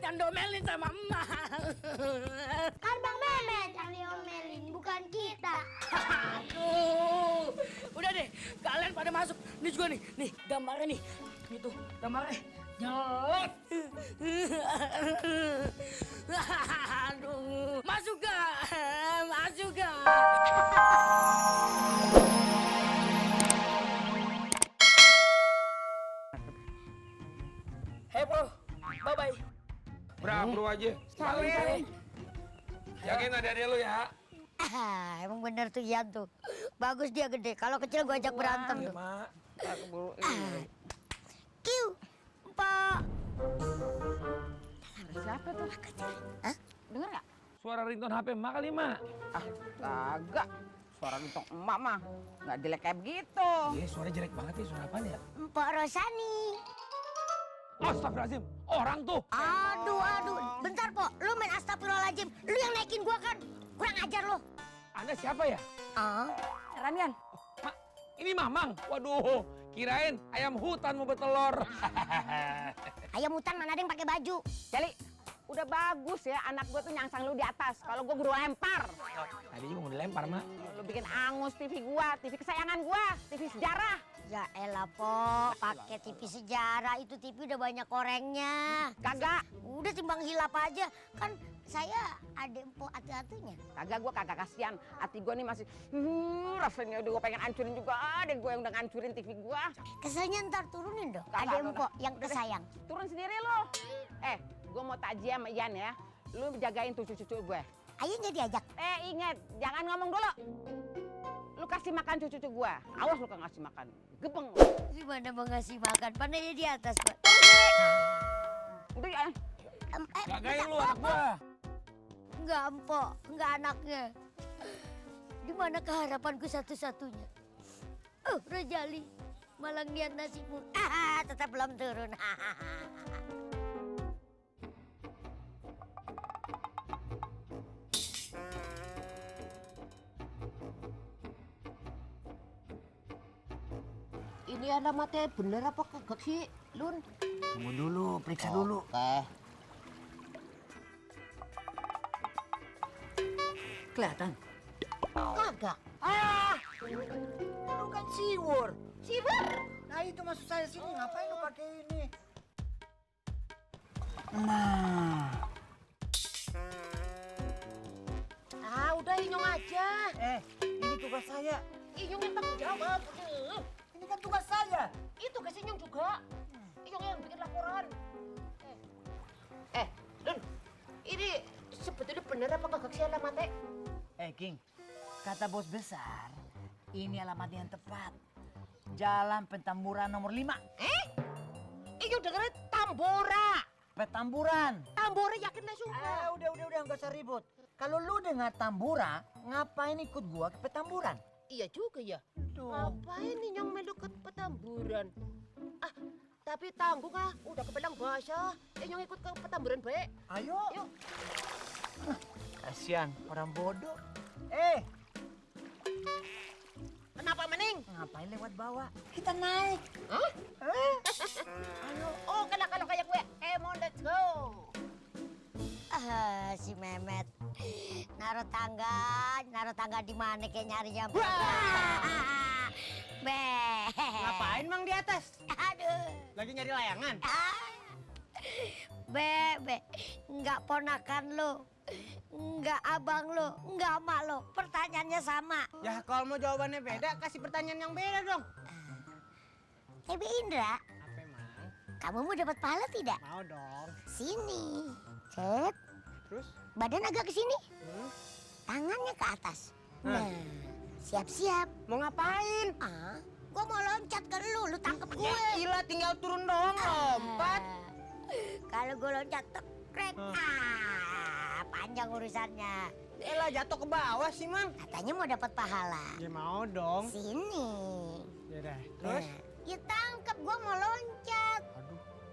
akan domelin sama emak. Kan Bang Mehmet yang diomelin, bukan kita. Aduh. Udah deh, kalian pada masuk. Ini juga nih, gambarnya nih. Itu, gambarnya. Jelek. Aduh. Masuk gak? Masuk gak? Hey bro, bye-bye. Bro aja. Salim. Jagain adik-adik lu ya. Emang bener tuh Ian tuh. Bagus dia gede. Kalau kecil gue ajak berantem tuh. Mak. Kiu, Pak. Siapa tuh? Hah? Dengar nggak? Suara ringtone HP emak kali, Mak. Ah, kagak. Suara gintok emak mah nggak jelek kayak begitu. Iya, suara jelek banget ya. Suara apaan ya? Mpok Rosani. Astagfirullahaladzim. Orang tuh. Aduh. Bentar, Pok. Lu main astagfirullahaladzim. Lu yang naikin gua kan. Kurang ajar lu. Anda siapa ya? Ramian, Mak, ini Mamang. Waduh, kirain ayam hutan mau bertelur. Ayam hutan mana ada yang pakai baju. Jali, udah bagus ya anak gua tuh nyangsang lu di atas. Kalau gua guru lempar. Tadi juga mau dilempar, Mak. Lu bikin angus TV gua, TV kesayangan gua, TV sejarah. Ya elah, Pok. Pakai TV sejarah. Itu TV udah banyak korengnya. Kagak, Udah timbang hilap aja. Kan saya adek Mpok atu-atunya. kagak gua kagak kasihan. Hati gua nih masih rasanya udah gua pengen hancurin juga. Ada gua yang udah ngancurin TV gua. Keselnya ntar turunin dong. Kagak, Adek kagak. Mpok yang Udah deh. kesayang. Turun sendiri lu. Gua mau takjiah sama Ian ya. Lu jagain tuh cucu gue. Ayo jadi ajak. Ingat, jangan ngomong dulu. Lu kasih makan cucu gua. Awas lu kagak ngasih makan. Gepeng. Gimana mau ngasih makan? Pandanya di atas, Pak. Udah ya. Jagain lu anak gua. Enggak, Mpok. Enggak anaknya. Di mana keharapanku satu-satunya? Rojali. Malah lihat nasibmu. Tetap belum turun. Ini alamatnya bener apa kagak sih, Lun? Tunggu dulu, periksa dulu. Oke. Kelihatan? Kagak. Lu kan siwur. Siwur? Nah itu maksud saya sini, ngapain lu pakai ini? Udah Inyong aja. Ini tugas saya. Inyong yang tanggung jawab. Ini kan tugas saya. Itu ke Inyong juga. Inyong yang bikin laporan. Lun, ini sebetulnya bener apa kagak sih alamatnya? King, kata bos besar, ini alamat yang tepat. Jalan Petamburan nomor 5. Inyong dengerin Tambora. Petamburan. Tambora yakin lah sumpah. Udah, nggak usah ribut. Kalau lu dengar Tambora, ngapain ikut gua ke Petamburan? Iya juga ya. Tuh. Ngapain Inyong melu ke Petamburan? Tapi tanggung udah kepelang bahasa. Inyong ikut ke Petamburan baik. Ayo. Yuk. Kasian, orang bodoh. Kenapa Mening? Ngapain lewat bawah? Kita naik. Ayo, kalau kayak gue, on, let's go. Si Mehmet. Naruh tangga di mana kayak nyarinya. Ngapain Mang di atas? Aduh. Lagi nyari layangan? Enggak ponakan lo. Enggak abang lo, enggak emak lo. Pertanyaannya sama. Ya kalau mau jawabannya beda, kasih pertanyaan yang beda dong. Tapi Indra, Apa Mang? kamu mau dapat pahala tidak? Mau dong. Sini. Cet. Terus? Badan agak ke sini. Tangannya ke atas. Nah, siap-siap. Mau ngapain? Gua mau loncat ke lu tangkep gue. Gila, tinggal turun dong, lompat. Kalau gue loncat tekrek, panjang urusannya. Elah, jatuh ke bawah sih, Mang. Katanya mau dapat pahala. Ya mau dong. Sini. Ya dah. Terus? Ya tangkep, gue mau loncat.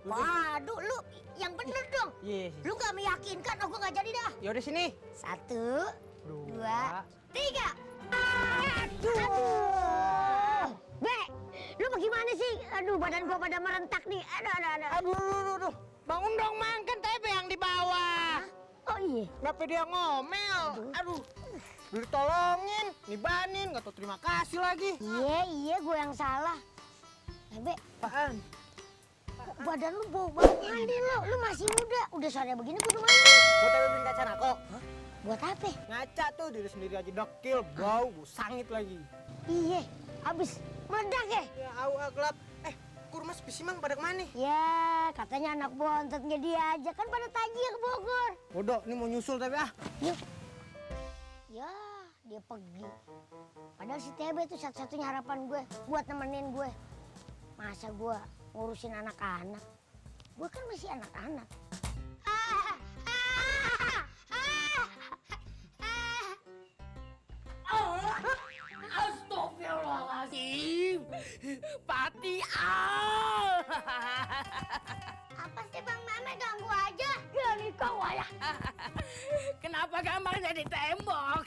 Waduh, lu yang bener dong. Yes. Lu gak meyakinkan, gue gak jadi dah. Yaudah sini. 1, 2, 3. Lu bagaimana sih? Aduh, badan gua pada merentak nih. Aduh. Aduh. Bangun dong, Mang. Kan tebe yang di bawah. Oh iya. Kenapa dia ngomel? Aduh. Ditolongin, nibanin, nggak tahu terima kasih lagi. Iya, gue yang salah. Be, Apaan? kok badan lu bau banget mandi lo. Lu masih muda. Udah sore begini kudu mandi. Buat apa beli kaca nako? Buat apa? Ngaca tuh diri sendiri aja dekil, bau sangit lagi. Iya, abis meledak ya? Ya gelap. Kurmas pisimang pada kemana? Ya, katanya anak bontotnya dia aja. Kan pada tajir ke Bogor. Bodoh, ini mau nyusul tapi Yuk. Ya, dia pergi. Padahal si Tebe itu satu-satunya harapan gue buat nemenin gue. Masa gue ngurusin anak-anak? Gue kan masih anak-anak. Astagfirullahaladzim. Pati Apa sih Bang Meme ganggu aja? Ya nih kau ya. Kenapa gambarnya di tembok?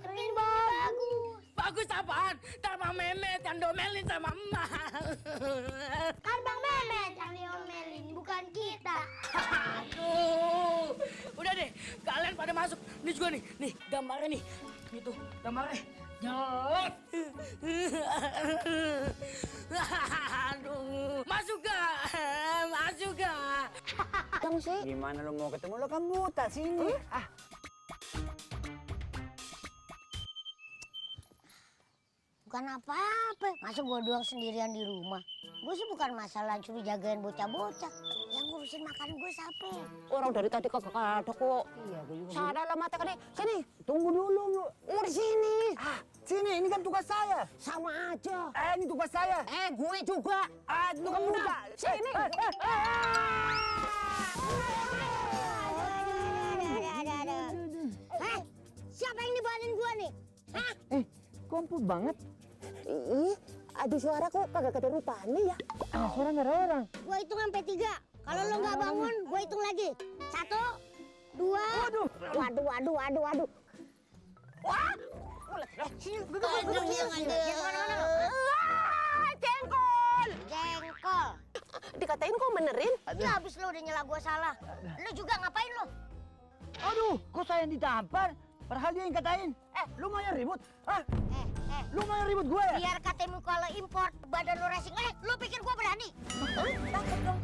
Keren bagus. Bagus apaan? Ntar Bang Mehmet yang domelin sama emak. Kan Bang Meme yang diomelin, bukan kita. Aduh. Udah deh, kalian pada masuk. Ini juga nih, gambarnya nih. Itu, gambarnya. Jelek. Aduh. Masuk gak? Masuk gak? Kamu sih? gimana lo mau ketemu lo kan buta sini. Bukan apa-apa. Masa gue doang sendirian di rumah? Gue sih bukan masalah curi jagain bocah-bocah. Yang ngurusin makan gue siapa? Orang dari tadi kagak ada kok. Iya, gue juga. Sana lah mata kali. Sini. Tunggu dulu lu. Di sini. Sini, ini kan tugas saya. Sama aja. Ini tugas saya. Gue juga. Lu kan buta. Sini. Hah? Siapa yang dibawain gue nih? Hah? Kompul banget. Ih, ada suara kok kagak ada rupanya ya. Suara nggak ada orang. Gue hitung sampai 3. Kalau lo nggak bangun, gue hitung lagi. 1, 2. Waduh. Wah! Sini, duduk. Mana-mana lo? Jengkol! Jengkol. Dikatain kok benerin? Ya habis lo udah nyela gue salah. Lo juga ngapain lo? Aduh, kok saya yang ditampar? Padahal dia yang katain. Lu mau yang ribut? Lu mau yang ribut gue ya? Biar katemu kalau import badan lo racing. Lo pikir gue berani? Takut dong.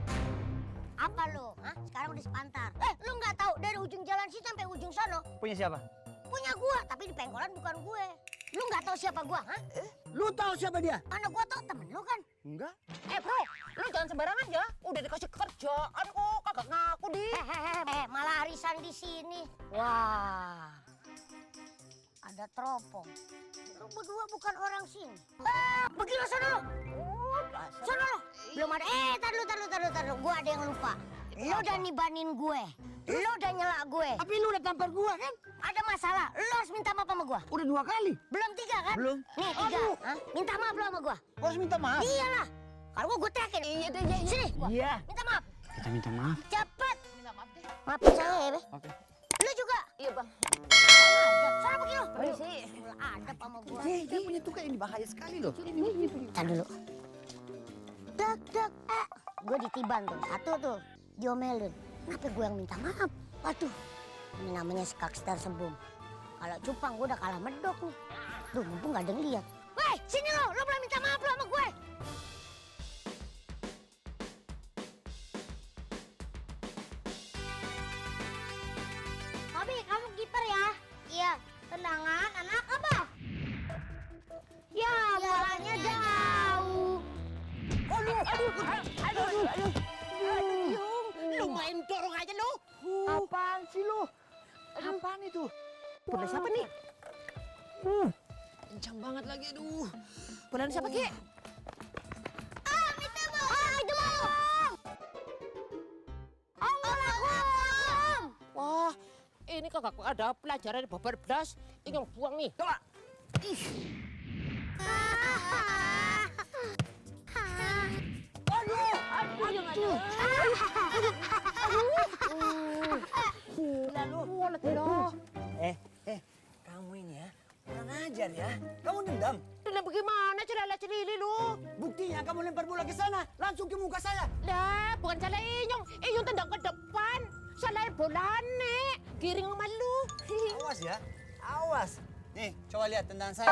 Apa lo? Hah? Sekarang udah sepantar. Lo nggak tahu dari ujung jalan sini sampai ujung sono. Punya siapa? Punya gue, tapi di pengkolan bukan gue. Lo nggak tahu siapa gue, hah? Lu tahu siapa dia? Mana gue tahu temen lo kan? Enggak. Bro, lu jangan sembarangan ya. Udah dikasih kerjaan kok kagak ngaku di. Malah arisan di sini. Wah, ada teropong. Lu berdua bukan orang sini. Pergi lo sana lo. Sana lo. Belum ada. Tar dulu. Gue ada yang lupa. Lo udah nibanin gue. Lo udah nyela gue. Tapi lu udah tampar gua kan? Ada masalah. Lo harus minta maaf sama gue. Udah 2 kali. Belum 3 kan? Belum. Nih 3. Hah? Minta maaf lo sama gue. Gua harus minta maaf. Iyalah. Kalau gue teriakin. Iya. Sini. Iya. Minta maaf. Kita minta maaf. Cepet. Minta maaf deh. Maafin saya ya, Be. Oke. Lu juga. Iya bang. Sana pergi lo. Permisi. Ada sama gue. Dia punya tukang ini bahaya sekali loh. Tar dulu. Dek. Gue ditiban tuh. 1 tuh. Diomelin. Kenapa gue yang minta maaf? Waduh. Ini namanya skakster sebum. Kalau cupang gue udah kalah medok nih. Duh, mumpung gak ada yang lihat. Weh, sini lo. Lo belum minta maaf lo sama gue. Bobby, kamu kiper ya? Iya. Tendangan, anak abah. Ya, bolanya jauh. Aduh. Lu main dorong aja lu. Apaan sih lu? Apaan itu? Bola siapa nih? Kencang banget lagi, aduh. Bola siapa Ki? Itu bang. Assalamualaikum. Wah, ini kagak ada pelajaran babar belas. Ini yang buang nih. Coba. Kamu ini ya, kurang ajar ya. Kamu dendam. Dendam bagaimana celala-celili lu? Buktinya kamu lempar bola ke sana, langsung ke muka saya. Lah, bukan salah Inyong. Inyong tendang ke depan. Salay bolane. Giring malu. Awas ya, awas. Nih, coba lihat tendangan saya.